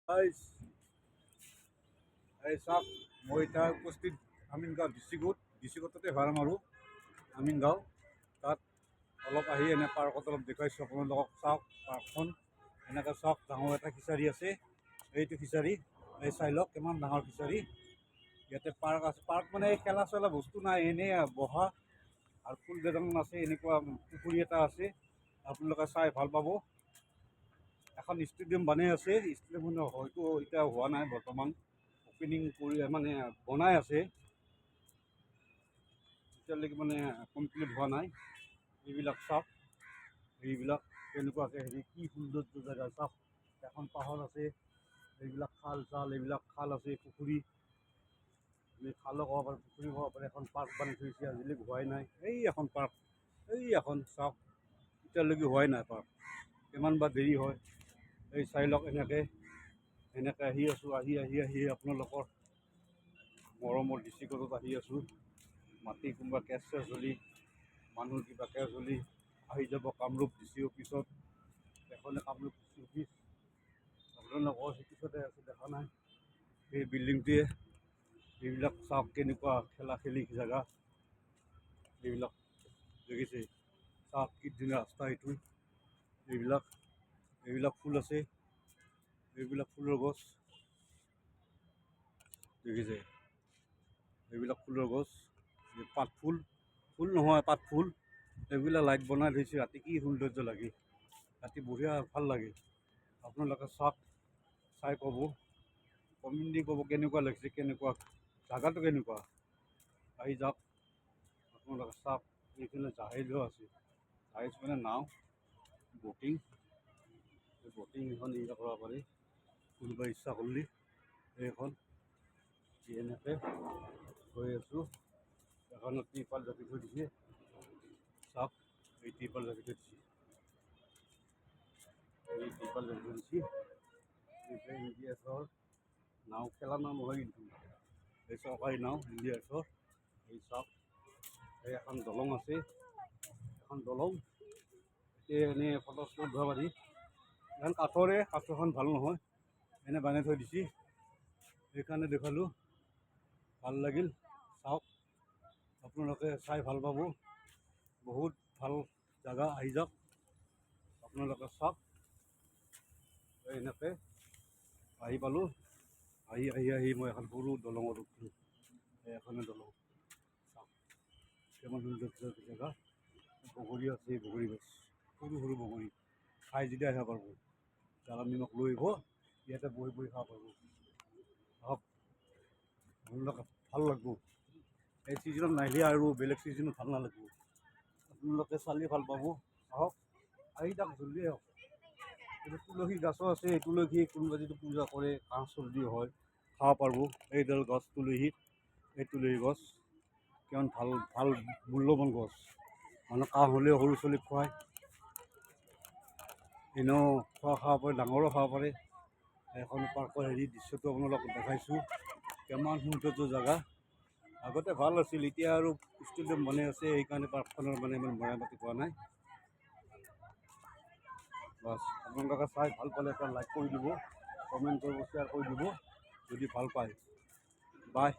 Guys এই চাওক মই এতিয়া উপস্থিত আমিনগাঁও ডিষ্ট্ৰিক্টতে ভাড়া মাৰোঁ আমিনগাঁও তাত অলপ আহি এনে পাৰ্কত অলপ দেখুৱাইছোঁ আপোনালোকক। চাওক পাৰ্কখন এনেকৈ চাওক, ডাঙৰ এটা ফিচাৰী আছে। এইটো ফিচাৰী এই চাই লওক কিমান ডাঙৰ ফিচাৰী। ইয়াতে পাৰ্ক আছে, পাৰ্ক মানে এই খেলা চেলা বস্তু নাই, এনেই বহা আৰু ফুল কেইটামান আছে। এনেকুৱা পুখুৰী এটা আছে, আপোনালোকে চাই ভাল পাব। এখন ষ্টেডিয়াম বনাই আছে, ষ্টেডিয়ামখন হয়তো এতিয়া হোৱা নাই বৰ্তমান, অপেনিং কৰি মানে বনাই আছে, এতিয়ালৈকে মানে কমপ্লিট হোৱা নাই। এইবিলাক চাওক, এইবিলাক কেনেকুৱাকৈ হেৰি কি সৌন্দৰ্য জেগা চাওক। এখন পাহাৰ আছে, এইবিলাক খাল চাল, এইবিলাক খাল আছে, পুখুৰী, খালো ক'ব পাৰে, পুখুৰী ক'ব পাৰে। এখন পাৰ্ক বনাই থৈছে, আজিলৈকে হোৱাই নাই। এই এখন পাৰ্ক, এই এখন চাওক, এতিয়ালৈকে হোৱাই নাই পাৰ্ক, কিমান বা দেৰি হয়। এই চাই লওক, এনেকৈ আহি আছোঁ, আহি আপোনালোকৰ মৰমৰ ডিষ্ট্ৰিক্টত আহি আছোঁ। মাটি কোনোবা কেছ চেছ হ'লি, মানুহ কিবা কেছ হ'লি আহি যাব কামৰূপ ডিচি অফিচত। এখনে কামৰূপ ডিচি অফিচ, আপোনালোকৰ পিছতে আছে, দেখা নাই এই বিল্ডিংটোৱে। এইবিলাক চাওক কেনেকুৱা খেলা খেলি জেগা, এইবিলাক দেখিছে, চাওক কি ধুনীয়া ৰাস্তা এইটো। এইবিলাক ফুল আছে, এইবিলাক ফুলৰ গছ দেখিছে, এইবিলাক ফুলৰ গছ, পাতফুল, ফুল নহয় পাতফুল। এইবিলাক লাইট বনাই থৈছে, ৰাতি কি সৌন্দৰ্য লাগে, ৰাতি বঢ়িয়া ভাল লাগে। আপোনালোকে চাওক, চাই ক'ব, কমেণ্ট দি ক'ব কেনেকুৱা লাগিছে, কেনেকুৱা জাগাটো কেনেকুৱা। আহি যাওক আপোনালোকে চাওক, এইফালে জাহাজো আছে, জাহাজ মানে নাও, বটিং, বটিং এখন ইয়া কৰিব পাৰি কোনোবা ইচ্ছা কৰিলে। এইখন এনেকৈ গৈ আছোঁ, এখনত ত্ৰিপাল জাপি থৈ দিছে, চাওক এই ত্ৰিপাল জাপি থৈ দিছে, এই ত্ৰিপাল জাপি থৈ দিছে। ইণ্ডিয়াছৰ নাও, খেলা নাও নহয় কিন্তু, এই চৰকাৰী নাও ইণ্ডিয়াছৰ। এই চাওক, এই এখন দলং আছে, এখন দলং, এনেই ফটো চটো উঠিব পাৰি। এখন কাঠৰে, কাঠখন ভাল নহয়, এনে বনাই থৈ দিছে, সেইকাৰণে দেখালোঁ, ভাল লাগিল। চাওক, আপোনালোকে চাই ভাল পাব, বহুত ভাল জেগা। আহি যাওক আপোনালোকে চাওক। এনেকৈ আহি পালোঁ, আহি মই এখন সৰু দলঙত উঠিলোঁ, এখনে দলং, চাওক কিমান সুন্দৰ জেগা। বগৰী আছে, বগৰী গছ, সৰু সৰু বগৰী, খাই যদি আহিব পাৰিব, জালুক নিমখ লৈ আহিব, ইয়াতে বহি বহি খাব পাৰিব। আহক, আপোনালোকে ভাল লাগিব। এই ছিজনত নাহিলে আৰু বেলেগ ছিজনত ভাল নালাগিব, আপোনালোকে চালি ভাল পাব। আহক, আহি যাওক, জল্দি আহক। এইটো তুলসী গছো আছে, এই তুলসী কোনোবা যদি পূজা কৰে, কাহ চৰ্দি হয়, খাব পাৰিব। এইডাল গছ তুলসী, এই তুলসী গছ কিমান ভাল ভাল মূল্যৱান গছ, মানে কাহ হ'লেও সৰু ছোৱালীক খুৱায়, এনেও খাব পাৰে, ডাঙৰো খাব পাৰে। এখন পাৰ্কৰ হেৰি দৃশ্যটো আপোনালোকক দেখাইছোঁ, কিমান সৌন্দৰ্য জেগা। আগতে ভাল আছিল, এতিয়া আৰু ষ্টেডিয়াম বনাই আছে, সেইকাৰণে পাৰ্কখনৰ মানে ইমান মেৰামতি কৰা নাই। বাছ, আপোনালোকে চাই ভাল পালে এটা লাইক কৰি দিব, কমেণ্ট কৰিব, শ্বেয়াৰ কৰি দিব যদি ভাল পায়। বাই।